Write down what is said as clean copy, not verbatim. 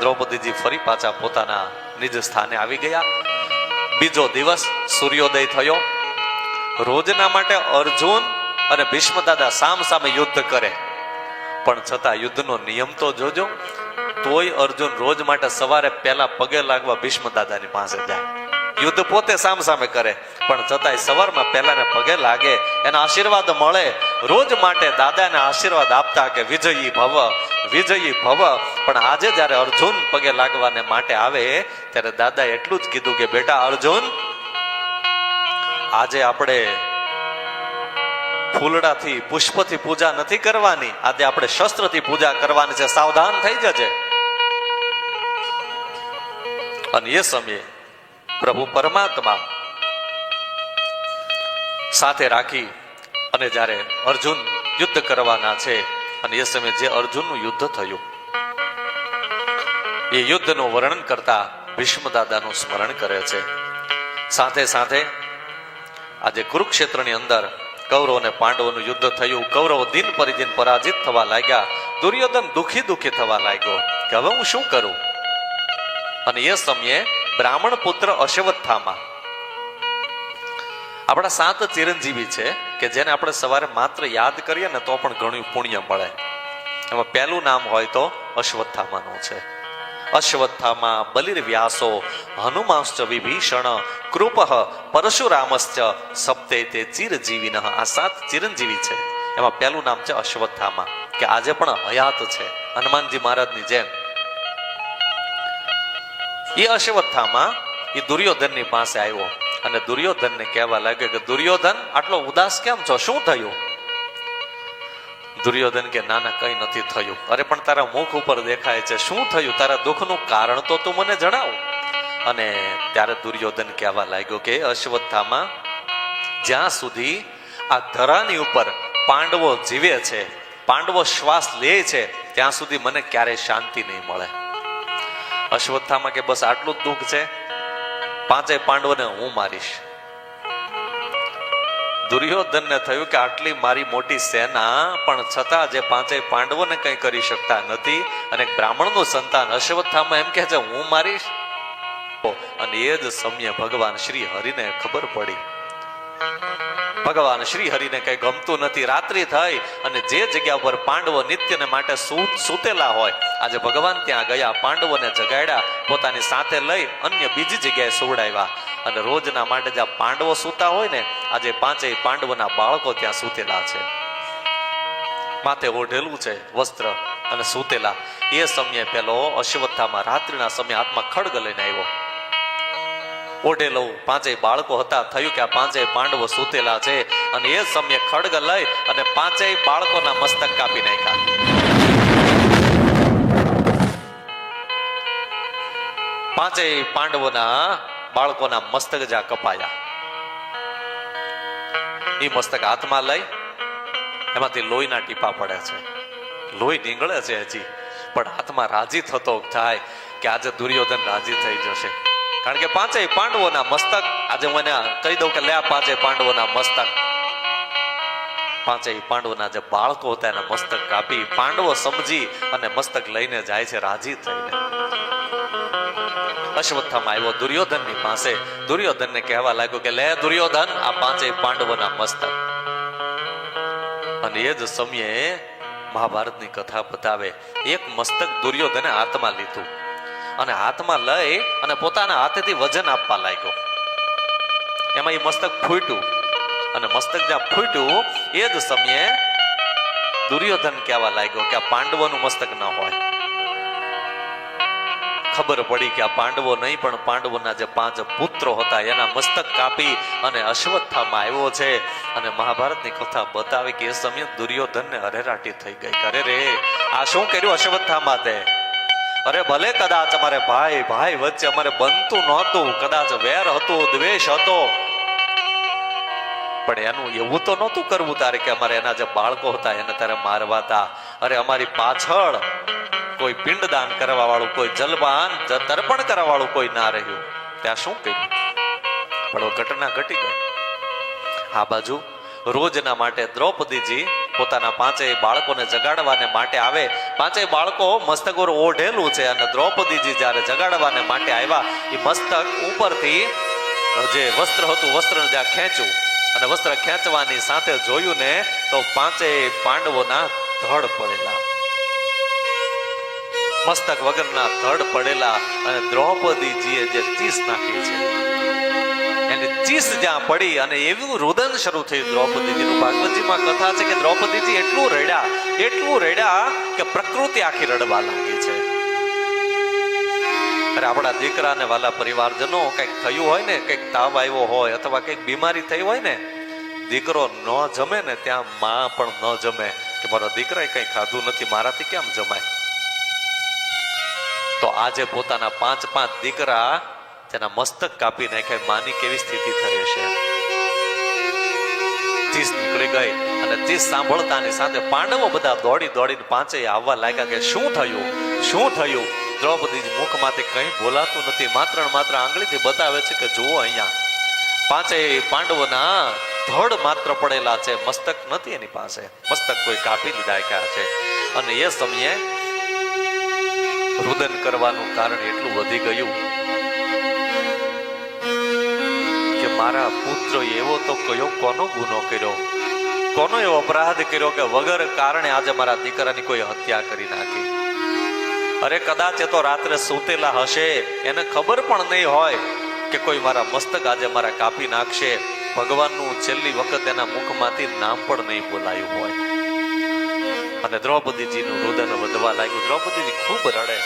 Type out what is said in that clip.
દ્રૌપદીજી ફરી પાછા પોતાના નિજ સ્થાને આવી ગયા. બીજો દિવસ સૂર્યોદય થયો. રોજના માટે અર્જુન અને ભીષ્મ દાદા સામ સામે યુદ્ધ કરે, પણ છતાં યુદ્ધનો નિયમ તો જોજો. તોય અર્જુન રોજ માટે સવારે પહેલા પગે લાગવા ભીષ્મ દાદાની પાસે જાય. યુદ્ધ પોતે સામ સામે કરે, પણ છતાંય સવારમાં પહેલાને પગે લાગે, એના આશીર્વાદ મળે. રોજ માટે દાદાને આશીર્વાદ આપતા કે વિજયી ભવ, વિજયી ભવ. પણ આજે જ્યારે અર્જુન પગે લાગવાને માટે આવે ત્યારે દાદાએ એટલું જ કીધું કે બેટા અર્જુન, આજે આપણે ફૂલડાથી પુષ્પથી પૂજા નથી કરવાની, આજે આપણે શસ્ત્રથી પૂજા કરવાની છે, સાવધાન થઈ જજે. અને એ સમયે પ્રભુ પરમાત્મા સાથે રાખી અને જ્યારે અર્જુન યુદ્ધ કરવાના છે, અને એ સમયે જે અર્જુનનું યુદ્ધ થયું એ યુદ્ધનું વર્ણન કરતા ભીષ્મ દાદાનું સ્મરણ કરે છે. સાથે સાથે આજે કુરુક્ષેત્રની અંદર કૌરવ અને પાંડવોનું યુદ્ધ થયું. કૌરવો દિન પરિદિન પરાજિત થવા લાગ્યા. દુર્યોધન દુખી દુખી થવા લાગ્યો કે હવે હું શું કરું. અને એ સમયે બ્રાહ્મણ પુત્ર અશ્વત્થામા, આપણા 7 ચિરંજીવી છે કે જેને આપણે સવારે માત્ર યાદ કરીએ ને તો પણ ઘણું પુણ્ય મળે. એમાં પહેલું નામ હોય તો અશ્વત્થામાનું છે. અશ્વત્થામા, બલિર્વ્યાસો, હનુમાંશ્ચ વિભીષણ, કૃપઃ, પરશુરામશ્ચ સપ્તે તે ચિરજીવિનઃ. આ 7 ચિરંજીવી છે. એમાં પહેલું નામ છે અશ્વત્થામા, કે આજે પણ હયાત છે હનુમાનજી મહારાજની જેમ. એ અશ્વત્થામા એ દુર્યોધનની પાસે આવ્યો અને દુર્યોધનને કહેવા લાગ્યો કે દુર્યોધન, આટલો ઉદાસ કેમ છો, શું થયું? દુર્યોધન કે ના ના કઈ નથી થયું. અરે પણ તારા મુખ ઉપર દેખાય છે, શું થયું? તારા દુઃખનું કારણ તો તું મને જણાવ. અને ત્યારે દુર્યોધન કહેવા લાગ્યો કે અશ્વત્થામા, જ્યાં સુધી આ ધરાની ઉપર પાંડવો જીવે છે, પાંડવો શ્વાસ લે છે, ત્યાં સુધી મને ક્યારેય શાંતિ નહીં મળે. અશ્વત્થામા કે બસ આટલું જ દુઃખ છે? 5 પાંડવોને હું મારીશ. દુર્યોધનને થયું કે આટલી મારી મોટી સેના, પણ છતાં જે 5 પાંડવોને કંઈ કરી શકતા નથી, અને બ્રાહ્મણનું સંતાન અશ્વત્થામા એમ કહે છે હું મારીશ. અને એ જ સમયે ભગવાન શ્રી હરિને ખબર પડી. ભગવાન શ્રી હરિને કઈ ગમતું નથી. રાત્રિ થઈ અને જે જગ્યા પર પાંડવો નિત્યને માટે સૂતેલા હોય, આજે ભગવાન ત્યાં ગયા, પાંડવોને જગાડ્યા, પોતાની સાથે લઈ અન્ય બીજી જગ્યાએ સુવડાવ્યા. અને રોજના માટે જ્યાં પાંડવો સૂતા હોય ને, આજે 5 પાંડવોના બાળકો ત્યાં સૂતેલા છે, માથે ઓઢેલું છે વસ્ત્ર અને સૂતેલા. એ સમયે પેલો અશ્વત્થામા રાત્રિના સમયે હાથમાં ખડગ લઈને આવ્યો. ઓઢેલો 5 બાળકો હતા. થયું કે આ 5 પાંડવો સૂતેલા છે, અને એ સમયે ખડગ લઈ અને 5 બાળકોના મસ્તક કાપી નાખ્યા. 5 પાંડવોના બાળકોના મસ્તક જ્યાં કપાયા, એ મસ્તક હાથમાં લઈ એમાંથી લોહીના ટીપા પડે છે, લોહી નીકળે છે હજી, પણ હાથમાં રાજી થતો થાય કે આજે દુર્યોધન રાજી થઈ જશે. કારણ કે 5 પાંડવોના મસ્તક, આજે હું એને કહી દઉં કે લે આ 5 પાંડવોના મસ્તક. 5 પાંડવોના જે બાળકો હતા એના મસ્તક કાપી પાંડવો સમજી અને મસ્તક લઈને જાય છે રાજી થઈને. અશ્વત્થામા આવ્યો દુર્યોધનની પાસે. દુર્યોધનને કહેવા લાગ્યો કે લે દુર્યોધન, આ 5 પાંડવોના મસ્તક. અને એ જ સમયે મહાભારતની કથા બતાવે, એક મસ્તક દુર્યોધને હાથમાં લીધું અને હાથમાં લઈ અને પોતાના હાથેથી વજન આપવા લાગ્યો. એમાં એ મસ્તક ફૂટ્યું, અને મસ્તક જ્યાં ફૂટ્યું એ જ સમયે દુર્યોધન કહેવા લાગ્યો કે આ પાંડવોનું મસ્તક ન હોય. ખબર પડી કે આ પાંડવો નહીં, પણ પાંડવોના જે 5 પુત્રો હતા એના મસ્તક કાપી અને અશ્વત્થામા આવ્યો છે. અને મહાભારતની કથા બતાવે કે એ સમયે દુર્યોધનને અરેરાટી થઈ ગઈ. અરે રે, આ શું કર્યું અશ્વત્થામા તે? અરે ભલે કદાચ અમારે ભાઈ વચ્ચે અમારે બનતું નહોતું, કદાચ વેર હતો, દ્વેષ હતો, પણ એનું એવું તો નહોતું કરવું તારે કે અમારે એના જે બાળકો હતા એને તારે મારવા હતા. અરે અમારી પાછળ કોઈ પિંડદાન કરવા વાળું, કોઈ જલપાન તર્પણ કરવા વાળું કોઈ ના રહ્યું. ત્યાં શું કર્યું? પણ ઘટના ઘટી ગઈ. આ બાજુ રોજના માટે દ્રૌપદીજી પોતાના 5 બાળકોને જગાડવાને માટે આવે પાંચેય બાળકો મસ્તક ઉપર ઓઢેલું છે અને દ્રૌપદીજી જ્યારે જગાડવાને માટે આવ્યા એ મસ્તક ઉપરથી જે વસ્ત્ર હતું વસ્ત્ર જ્યાં ખેંચ્યું અને વસ્ત્ર ખેંચવાની સાથે જોયું ને તો પાંચેય પાંડવોના ધડ પડેલા, મસ્તક વગરના ધડ પડેલા અને દ્રૌપદીજીએ જે ચીસ નાખી છે એની ચીસ જ્યાં પડી અને એવું રુદન શરૂ થયું દ્રૌપદીજીનું. ભાગવતજીમાં કથા છે કે દ્રૌપદીજી એટલું રડ્યા કે પ્રકૃતિ આખી રડવા લાગી છે. અરે આપણા દીકરાને વાલા પરિવારજનો કંઈક થયું હોય ને, કંઈક તાવ આવ્યો હોય અથવા કંઈક બીમારી થઈ હોય ને, દીકરો ન જમે ને ત્યાં માં પણ ન જમે કે મારો દીકરાએ કંઈ ખાધું નથી, મારાથી કેમ જમાય. તો આજે પોતાના 5 દીકરા તેના મસ્તક કાપી નાખે, માની કેવી સ્થિતિ થઈ હશે. ચીસ નીકળી ગઈ અને ચીસ સાંભળતાની સાથે પાંડવો બધા દોડીને પાંચેય આવવા લાગ્યા કે શું થયું. દ્રૌપદીજી મુખમાંથી કંઈ બોલાતું નથી, માત્ર આંગળીથી બતાવે છે કે જુઓ અહીંયા પાંચેય પાંડવોના ધડ માત્ર પડેલા છે, મસ્તક નથી એની પાસે, મસ્તક કોઈ કાપી નાખ્યા છે. અને એ સમયે રુદન કરવાનું કારણ એટલું વધી ગયું કે મારા પુત્ર એવો તો કયો કોનો ગુનો કર્યો, કોનો એવો અપરાધ કર્યો કે વગર કારણે આજે મારા દીકરાની કોઈ હત્યા કરી નાખી. અરે કદાચ એ તો રાત્રે સૂતેલા હશે, એને ખબર પણ નહીં હોય કે કોઈ મારા મસ્તક આજે મારા કાપી નાખશે. ભગવાનનું છેલ્લી વખત એના મુખમાંથી નામ પણ નહીં બોલાયું હોય. અને દ્રૌપદીજીનું રુદન વધવા લાગ્યું. દ્રૌપદીજી ખૂબ રડે.